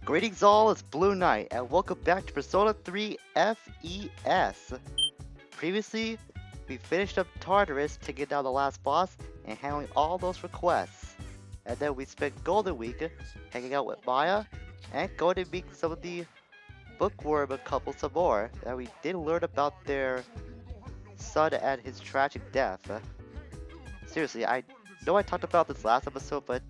Greetings all, it's Blue Knight, and welcome back to Persona 3 FES. Previously, we finished up Tartarus, taking down the last boss, and handling all those requests. And then we spent Golden Week hanging out with Maya, and going to meet some of the bookworm couple some more, and we did learn about their son and his tragic death. Seriously, I know I talked about this last episode, but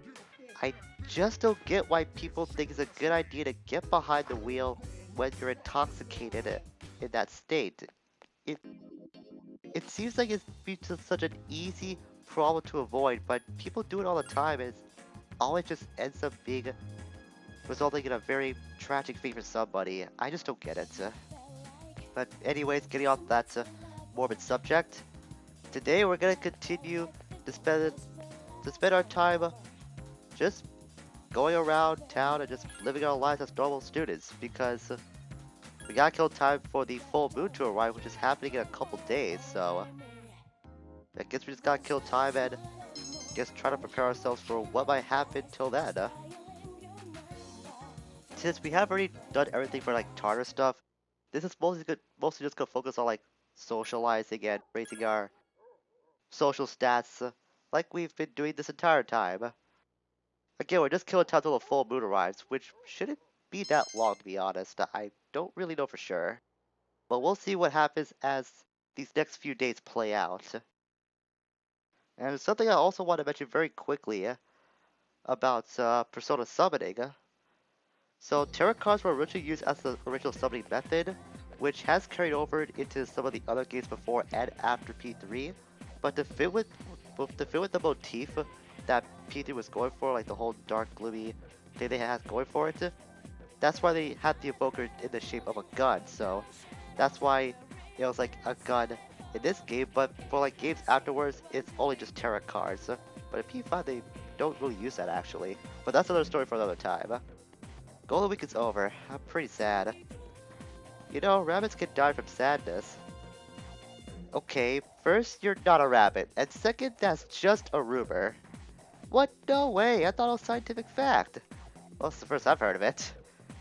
I just don't get why people think it's a good idea to get behind the wheel when you're intoxicated in that state. It it seems like it's just such an easy problem to avoid, but people do it all the time, and it always just ends up being resulting in a very tragic fate for somebody. I just don't get it. But anyways, getting off that morbid subject, today we're gonna continue to spend our time just going around town and just living our lives as normal students because we gotta kill time for the full moon to arrive, which is happening in a couple days. So I guess we just gotta kill time and just try to prepare ourselves for what might happen till then. Since we have already done everything for like Tartar stuff, this is mostly just gonna focus on like socializing and raising our social stats, like we've been doing this entire time. Again, we're just killing time till the full moon arrives, which shouldn't be that long to be honest. I don't really know for sure. But we'll see what happens as these next few days play out. And something I also want to mention very quickly about Persona summoning. So tarot cards were originally used as the original summoning method, which has carried over into some of the other games before and after P3. But to fit with the motif that P3 was going for, like the whole dark, gloomy thing they had going for it, that's why they had the evoker in the shape of a gun. So that's why it was like a gun in this game. But for like games afterwards, it's only just tarot cards. But in P5, they don't really use that actually. But that's another story for another time. Golden Week is over. I'm pretty sad. You know, rabbits can die from sadness. Okay, first, you're not a rabbit, and second, that's just a rumor. What? No way, I thought it was scientific fact. Well, it's the first I've heard of it.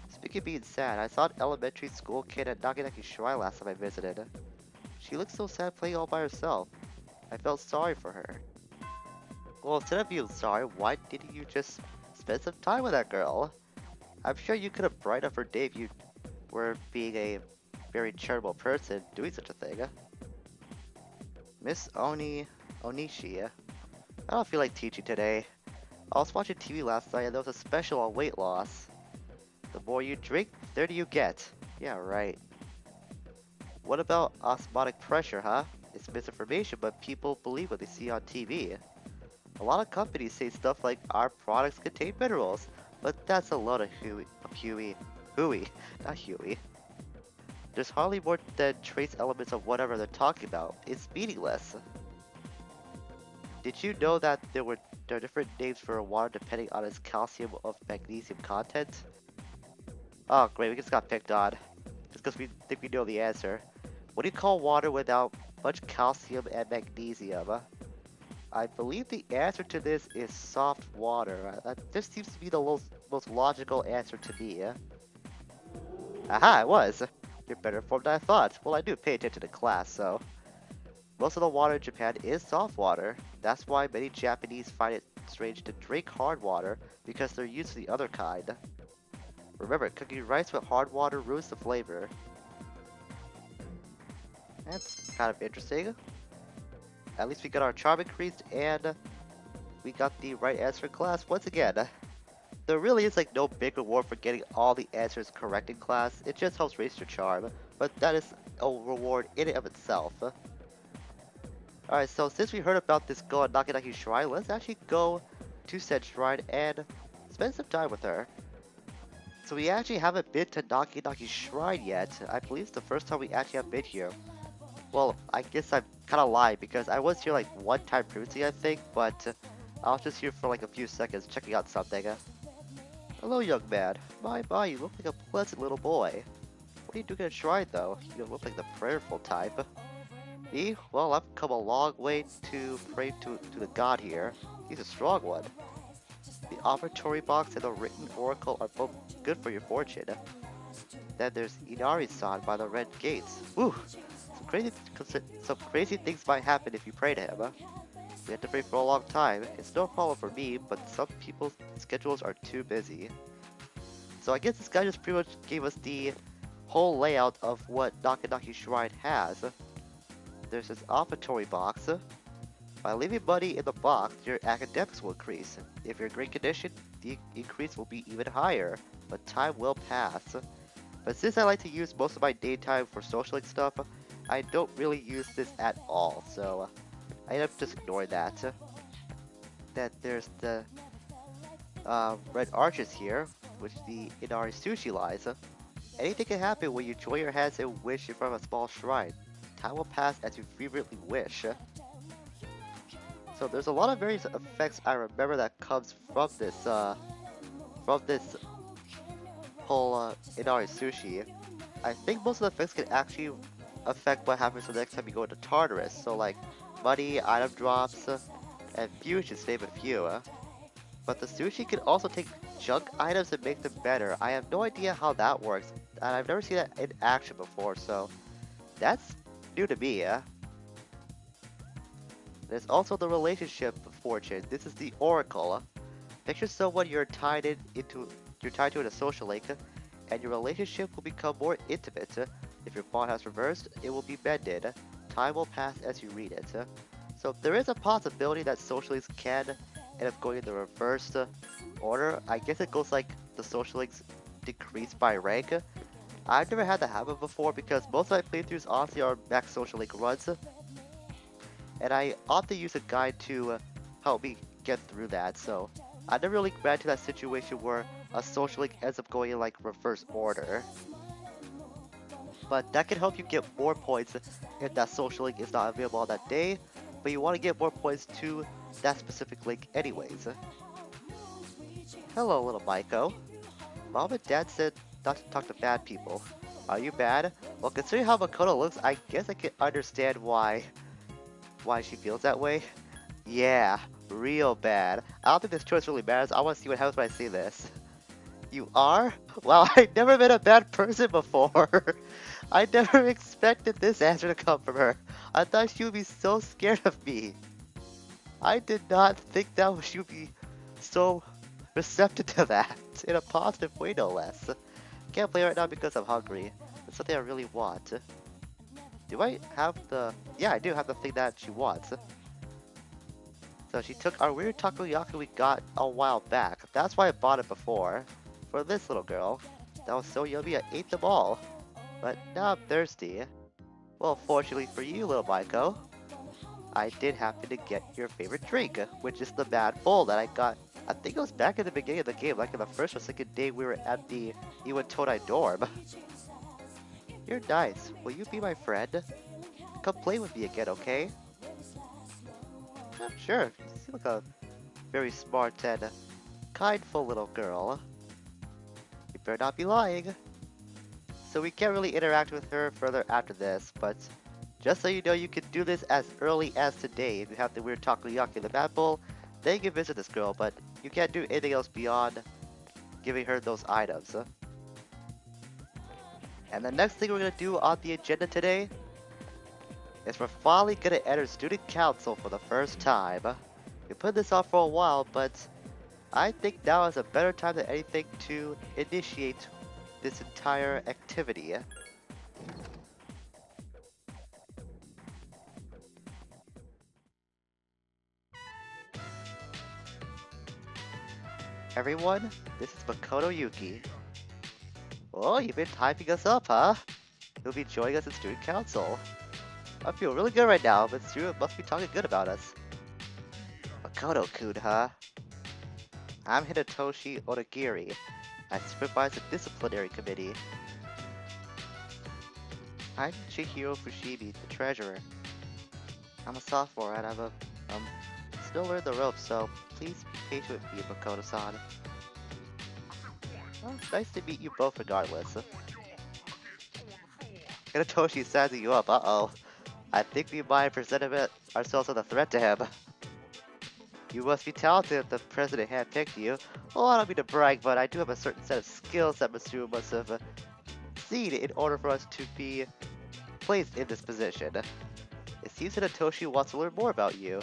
Speaking of being sad, I saw an elementary school kid at Naganaki Shrine last time I visited. She looked so sad playing all by herself. I felt sorry for her. Well, instead of feeling sorry, why didn't you just spend some time with that girl? I'm sure you could have brightened up her day if you were being a very charitable person doing such a thing. Miss Onishi. I don't feel like teaching today. I was watching TV last night and there was a special on weight loss. The more you drink, the dirtier you get. Yeah, right. What about osmotic pressure, huh? It's misinformation, but people believe what they see on TV. A lot of companies say stuff like our products contain minerals, but that's a lot of hooey, not Huey. There's hardly more than trace elements of whatever they're talking about. It's meaningless. Did you know that there are different names for water depending on its calcium or magnesium content? Oh great, we just got picked on. Just because we think we know the answer. What do you call water without much calcium and magnesium? I believe the answer to this is soft water. This seems to be the most logical answer to me. Aha, it was! You're better informed than I thought. Well, I do pay attention to class, so... Most of the water in Japan is soft water. That's why many Japanese find it strange to drink hard water, because they're used to the other kind. Remember, cooking rice with hard water ruins the flavor. That's kind of interesting. At least we got our charm increased, and we got the right answer in class once again. There really is like no big reward for getting all the answers correct in class. It just helps raise your charm, but that is a reward in and of itself. Alright, so since we heard about this girl at Naganaki Shrine, let's actually go to said shrine and spend some time with her. So we actually haven't been to Naganaki Shrine yet. I believe it's the first time we actually have been here. Well, I guess I'm kind of lying because I was here like one time previously, I think, but I was just here for like a few seconds checking out something. Hello, young man. My, you look like a pleasant little boy. What are you doing at a shrine, though? You don't look like the prayerful type. Me? Well, I've come a long way to pray to the god here. He's a strong one. The offertory box and the written oracle are both good for your fortune. Then there's Inari-san by the red gates. Woo! Some crazy things might happen if you pray to him. We had to pray for a long time. It's no problem for me, but some people's schedules are too busy. So I guess this guy just pretty much gave us the whole layout of what Nakanaki Shrine has. There's this offertory box. By leaving money in the box, your academics will increase. If you're in great condition, the increase will be even higher, but time will pass. But since I like to use most of my daytime for socialing stuff, I don't really use this at all, so I end up just ignoring that. Then there's the red arches here, which the Inari Sushi lies. Anything can happen when you join your hands and wish in front of a small shrine. Time will pass as you fervently wish. So there's a lot of various effects I remember that comes from this whole Inari Sushi. I think most of the effects can actually affect what happens the next time you go into Tartarus. So like money, item drops, and fusions, name a few. But the sushi can also take junk items and make them better. I have no idea how that works, and I've never seen that in action before, so that's new to me. There's also the relationship fortune. This is the oracle. Picture someone you're tied to in a social link, and your relationship will become more intimate. If your bond has reversed, it will be mended. Time will pass as you read it. So there is a possibility that social links can end up going in the reverse order. I guess it goes like the social links decrease by rank. I've never had that happen before because most of my playthroughs honestly are max social link runs. And I often use a guide to help me get through that, so I never really ran into that situation where a social link ends up going in like reverse order. But that can help you get more points if that social link is not available on that day, but you want to get more points to that specific link anyways. Hello, little Maiko. Mom and Dad said not to talk to bad people. Are you bad? Well, considering how Makoto looks, I guess I can understand why she feels that way. Yeah, real bad. I don't think this choice really matters. I want to see what happens when I see this. You are? Wow, I've never met a bad person before. I never expected this answer to come from her. I thought she would be so scared of me. I did not think that she would be so receptive to that. In a positive way, no less. Can't play right now because I'm hungry. It's something I really want. Do I have the... Yeah, I do have the thing that she wants. So she took our weird takoyaki we got a while back. That's why I bought it before. For this little girl. That was so yummy I ate them all. But now I'm thirsty. Well, fortunately for you, little Maiko, I did happen to get your favorite drink, which is the Mad Bull that I got. I think it was back in the beginning of the game, like in the first or second day we were at the Iwatodai dorm. You're nice. Will you be my friend? Come play with me again, okay? Sure. You seem like a very smart and kindful little girl. You better not be lying. So we can't really interact with her further after this, but just so you know, you can do this as early as today. If you have the weird takoyaki in the Mad Bull, then you can visit this girl, but you can't do anything else beyond giving her those items. And the next thing we're going to do on the agenda today is we're finally going to enter Student Council for the first time. We put this off for a while, but I think now is a better time than anything to initiate this entire activity. Everyone, this is Makoto Yuki. Oh, you've been typing us up, huh? You'll be joining us in Student Council. I feel really good right now, but Stu must be talking good about us. Makoto-kun, huh? I'm Hidetoshi Odagiri. I supervise the disciplinary committee. I'm Chihiro Fushimi, the treasurer. I'm a sophomore and I'm still learning the ropes, so please be patient with me, Makoto-san. Well, it's nice to meet you both regardless. Hidetoshi sizing you up, uh-oh. I think we might have presented ourselves as a threat to him. You must be talented if the president handpicked you. Well, I don't mean to brag, but I do have a certain set of skills that Masuda must have seen in order for us to be placed in this position. It seems that Hitoshi wants to learn more about you.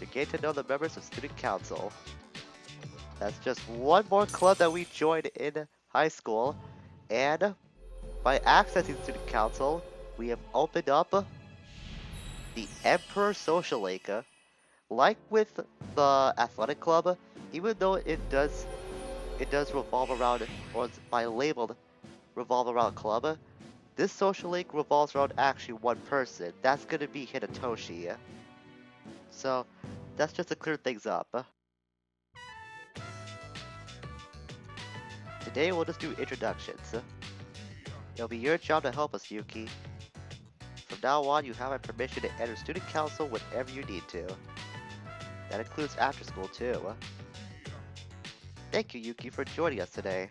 You're getting to know the members of Student Council. That's just one more club that we joined in high school, and by accessing Student Council, we have opened up the Emperor Social Lake. Like with the athletic club, even though it does revolve around, or it's by labeled revolve around club, this social link revolves around actually one person. That's gonna be Hitoshi. So that's just to clear things up. Today we'll just do introductions. It'll be your job to help us, Yuki. From now on, you have my permission to enter student council whenever you need to. That includes after school too. Thank you, Yuki, for joining us today.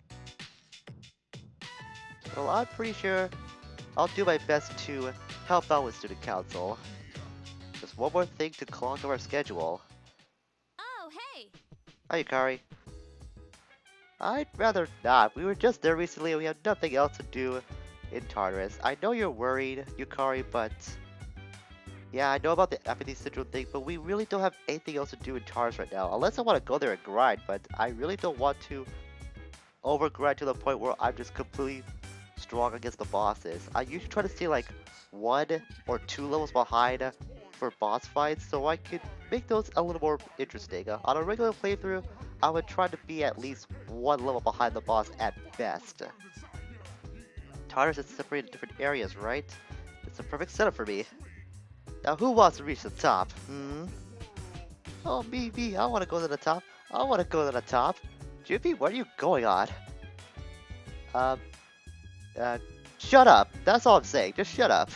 Well, I'm pretty sure I'll do my best to help out with student council. Just one more thing to clog up our schedule. Oh, hey! Hi, Yukari. I'd rather not. We were just there recently and we have nothing else to do in Tartarus. I know you're worried, Yukari, but... Yeah, I know about the empathy syndrome thing, but we really don't have anything else to do in Tartarus right now. Unless I want to go there and grind, but I really don't want to overgrind to the point where I'm just completely strong against the bosses. I usually try to stay like 1 or 2 levels behind for boss fights, so I could make those a little more interesting. On a regular playthrough, I would try to be at least 1 level behind the boss at best. Tartarus is separated into different areas, right? It's a perfect setup for me. Now who wants to reach the top? Oh, me, I want to go to the top. I want to go to the top. Jiffy, where are you going on? Shut up. That's all I'm saying. Just shut up.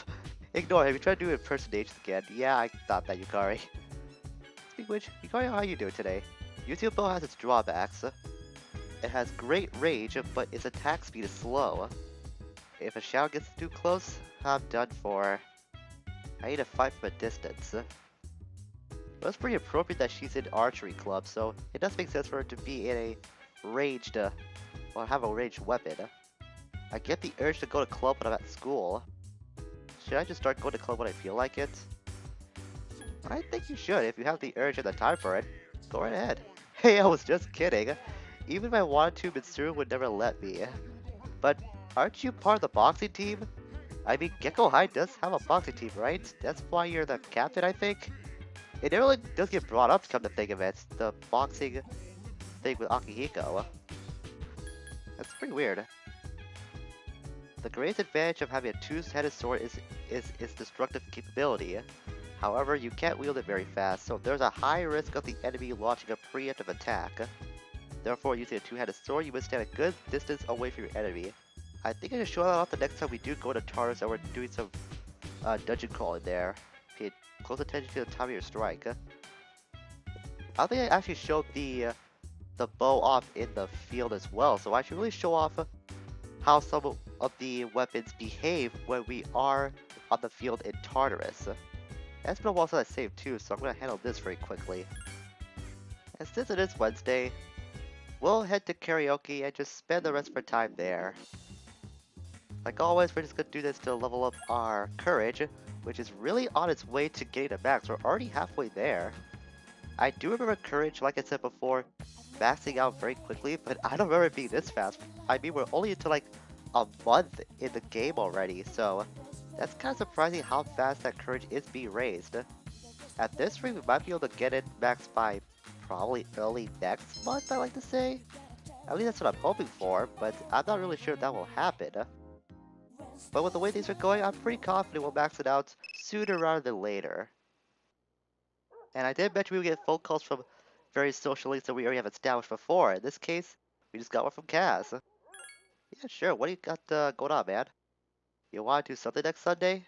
Ignore him. You try to do impersonations again. Yeah, I thought that, Yukari. Speaking of which, Yukari, how are you doing today? Yuzu bow has its drawbacks. It has great range, but its attack speed is slow. If a shadow gets too close, I'm done for. I need to fight from a distance. But it's pretty appropriate that she's in archery club, so it does make sense for her to be in a ranged, well, have a ranged weapon. I get the urge to go to club when I'm at school. Should I just start going to club when I feel like it? I think you should if you have the urge and the time for it. Go right ahead. Hey, I was just kidding. Even if I wanted to, Mitsuru would never let me. But aren't you part of the boxing team? I mean, Gecko High does have a boxing team, right? That's why you're the captain, I think? It never really does get brought up, to come to think of it. The boxing thing with Akihiko. That's pretty weird. The greatest advantage of having a two-headed sword is its destructive capability. However, you can't wield it very fast, so there's a high risk of the enemy launching a preemptive attack. Therefore, using a two-headed sword, you must stand a good distance away from your enemy. I think I should show that off the next time we do go to Tartarus and we're doing some dungeon crawling there. Pay close attention to the time of your strike. I don't think I actually showed the bow off in the field as well, so I should really show off how some of the weapons behave when we are on the field in Tartarus. It's been a while since I saved too, so I'm going to handle this very quickly. And since it is Wednesday, we'll head to karaoke and just spend the rest of our time there. Like always, we're just going to do this to level up our courage, which is really on its way to getting to max. We're already halfway there. I do remember courage, like I said before, maxing out very quickly, but I don't remember it being this fast. I mean, we're only into like a month in the game already, so that's kind of surprising how fast that courage is being raised. At this rate, we might be able to get it max by probably early next month, I like to say. At least that's what I'm hoping for, but I'm not really sure that will happen. But with the way things are going, I'm pretty confident we'll max it out sooner rather than later. And I did mention we would get phone calls from various social links that we already have established before. In this case, we just got one from Kaz. Yeah, sure. What do you got going on, man? You want to do something next Sunday?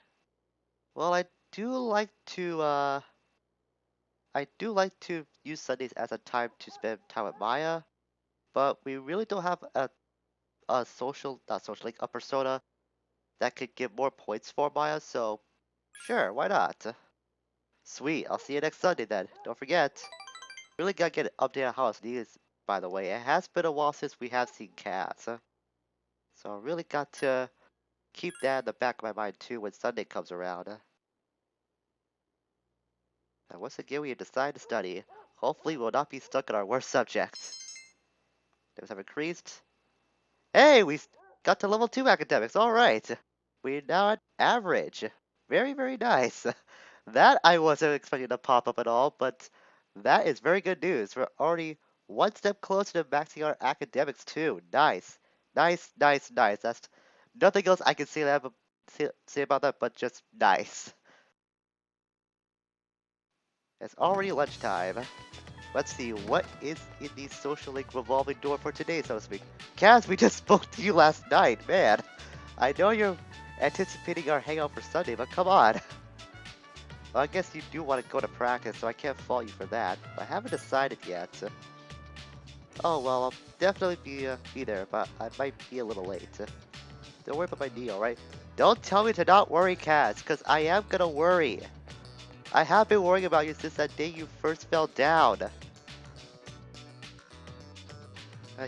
Well, I do like to use Sundays as a time to spend time with Maya, but we really don't have a social, not social, like a persona that could give more points for Maya, so sure, why not? Sweet, I'll see you next Sunday then. Don't forget. Really gotta get an update on how his knee is, by the way. It has been a while since we have seen Cass. So I really got to keep that in the back of my mind too when Sunday comes around. And once again, we decide to study. Hopefully, we'll not be stuck in our worst subjects. Those have increased. Hey, got to level 2 academics. All right. We're now at average. Very, very nice. That I wasn't expecting to pop up at all, but that is very good news. We're already one step closer to maxing our academics too. Nice. Nice, nice, nice. That's nothing else I can say about that, but just nice. It's already lunchtime. Let's see, what is in the social link revolving door for today, so to speak? Kaz, we just spoke to you last night, man. I know you're anticipating our hangout for Sunday, but come on. Well, I guess you do want to go to practice, so I can't fault you for that. I haven't decided yet. Oh, well, I'll definitely be there, but I might be a little late. Don't worry about my knee, alright? Don't tell me to not worry, Kaz, because I am gonna worry. I have been worrying about you since that day you first fell down.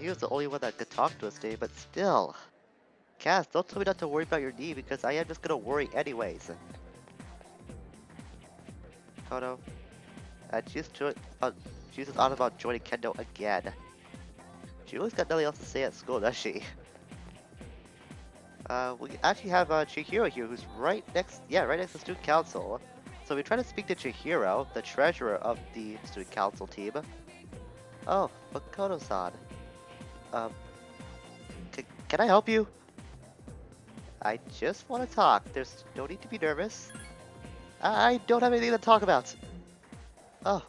He was the only one that could talk to us today, but still. Cass, don't tell me not to worry about your knee because I am just gonna worry anyways. Kono, she's just on about joining Kendo again. She always got nothing else to say at school, does she? We actually have Chihiro here, who's right next to student council. So we try to speak to Chihiro, the treasurer of the student council team. Oh, Makoto-san. Um, can I help you? I just want to talk. There's no need to be nervous. I don't have anything to talk about. Oh,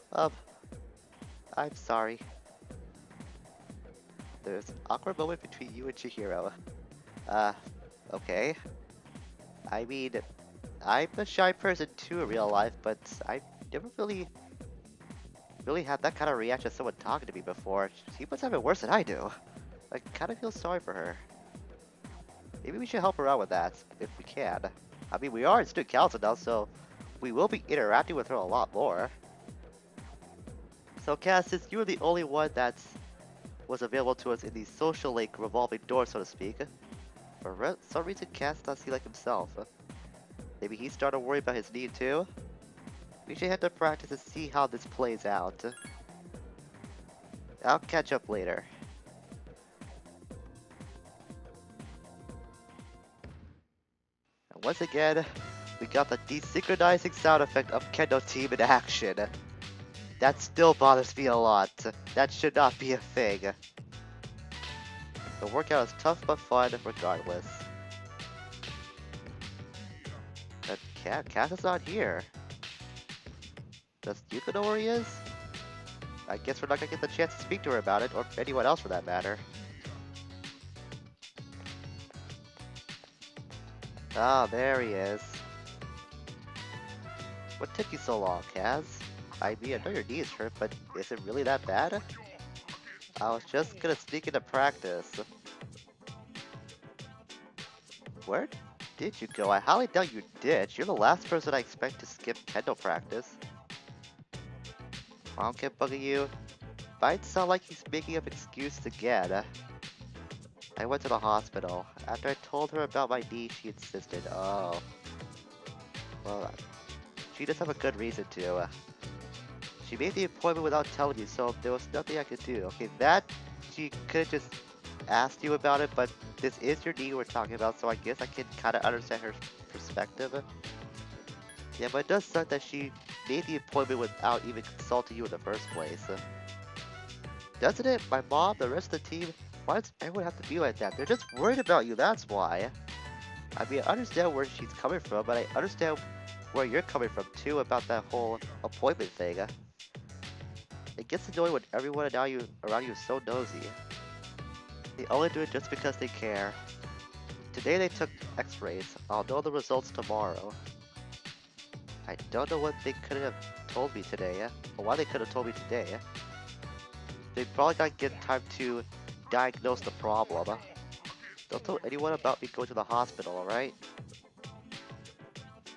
I'm sorry. There's an awkward moment between you and Chihiro. Okay. I mean, I'm a shy person too in real life, but I never really had that kind of reaction to someone talking to me before. She must have it worse than I do. I kind of feel sorry for her. Maybe we should help her out with that, if we can. I mean, we are in student council now, so we will be interacting with her a lot more. So Cass, since you were the only one that was available to us in the social link revolving door, so to speak, for some reason Cass does not see like himself. Maybe he started worrying about his knee too? We should head to practice and see how this plays out. I'll catch up later. And once again, we got the desynchronizing sound effect of Kendo Team in action. That still bothers me a lot. That should not be a thing. The workout is tough but fun regardless. But Cass is not here. Does Yuka know where he is? I guess we're not gonna get the chance to speak to her about it, or anyone else for that matter. Ah, there he is. What took you so long, Kaz? I mean, I know your knee is hurt, but is it really that bad? I was just gonna sneak into practice. Where did you go? I highly doubt you did. You're the last person I expect to skip kendo practice. I don't get bugging you. Might sound like he's making up excuses again. I went to the hospital. After I told her about my knee, she insisted. Oh. Well, she does have a good reason to. She made the appointment without telling me, so there was nothing I could do. Okay, that she could have just asked you about it, but this is your knee we're talking about, so I guess I can kind of understand her perspective. Yeah, but it does suck that she made the appointment without even consulting you in the first place. Doesn't it? My mom, the rest of the team, why does everyone have to be like that? They're just worried about you, that's why. I mean, I understand where she's coming from, but I understand where you're coming from too about that whole appointment thing. It gets annoying when everyone around you is so nosy. They only do it just because they care. Today they took x-rays. I'll know the results tomorrow. I don't know what they could have told me today, or why they could have told me today. They probably not get time to diagnose the problem. Don't tell anyone about me going to the hospital, alright?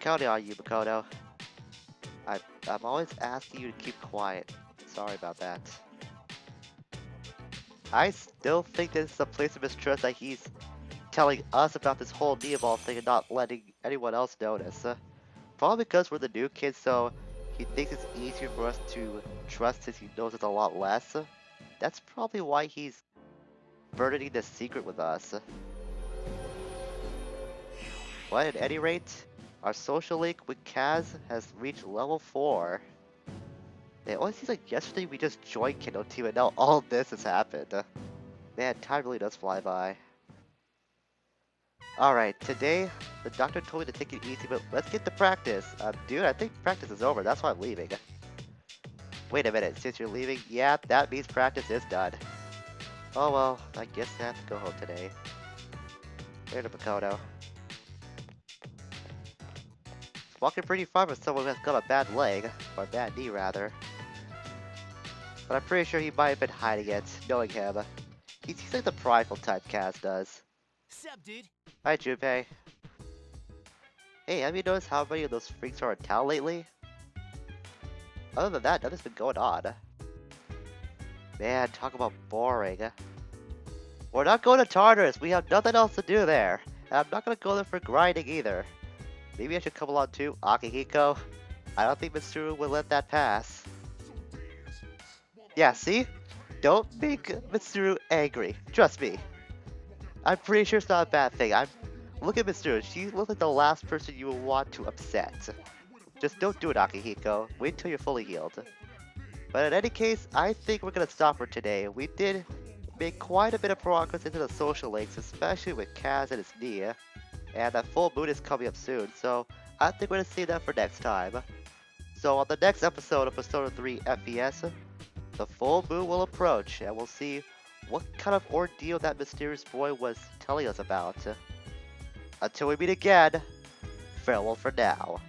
Counting on you, Makoto. I'm always asking you to keep quiet. Sorry about that. I still think this is a place of mistrust that he's telling us about this whole Neoball thing and not letting anyone else notice. Probably because we're the new kids, so he thinks it's easier for us to trust since he knows us a lot less. That's probably why he's burdening this secret with us. But at any rate, our social link with Kaz has reached level 4. It only seems like yesterday we just joined Kindle Team and now all this has happened. Man, time really does fly by. Alright, today the doctor told me to take it easy, but let's get to practice. Dude, I think practice is over, that's why I'm leaving. Wait a minute, since you're leaving, yeah, that means practice is done. Oh well, I guess I have to go home today. Later, Makoto. It's walking pretty far with someone who has got a bad leg, or a bad knee rather. But I'm pretty sure he might have been hiding it, knowing him. He seems like the prideful type Kaz does. Sup, dude? Hi, Junpei. Hey, have you noticed how many of those freaks are in town lately? Other than that, nothing's been going on. Man, talk about boring. We're not going to Tartarus, we have nothing else to do there. And I'm not gonna go there for grinding either. Maybe I should come along too, Akihiko? I don't think Mitsuru will let that pass. Yeah, see? Don't make Mitsuru angry. Trust me. I'm pretty sure it's not a bad thing. Look at Mitsuru. She looks like the last person you would want to upset. Just don't do it, Akihiko. Wait till you're fully healed. But in any case, I think we're gonna stop for today. We did make quite a bit of progress into the social links, especially with Kaz and his knee. And that full moon is coming up soon, so I think we're gonna save that for next time. So on the next episode of Persona 3 FES, the full moon will approach, and we'll see what kind of ordeal that mysterious boy was telling us about. Until we meet again, farewell for now.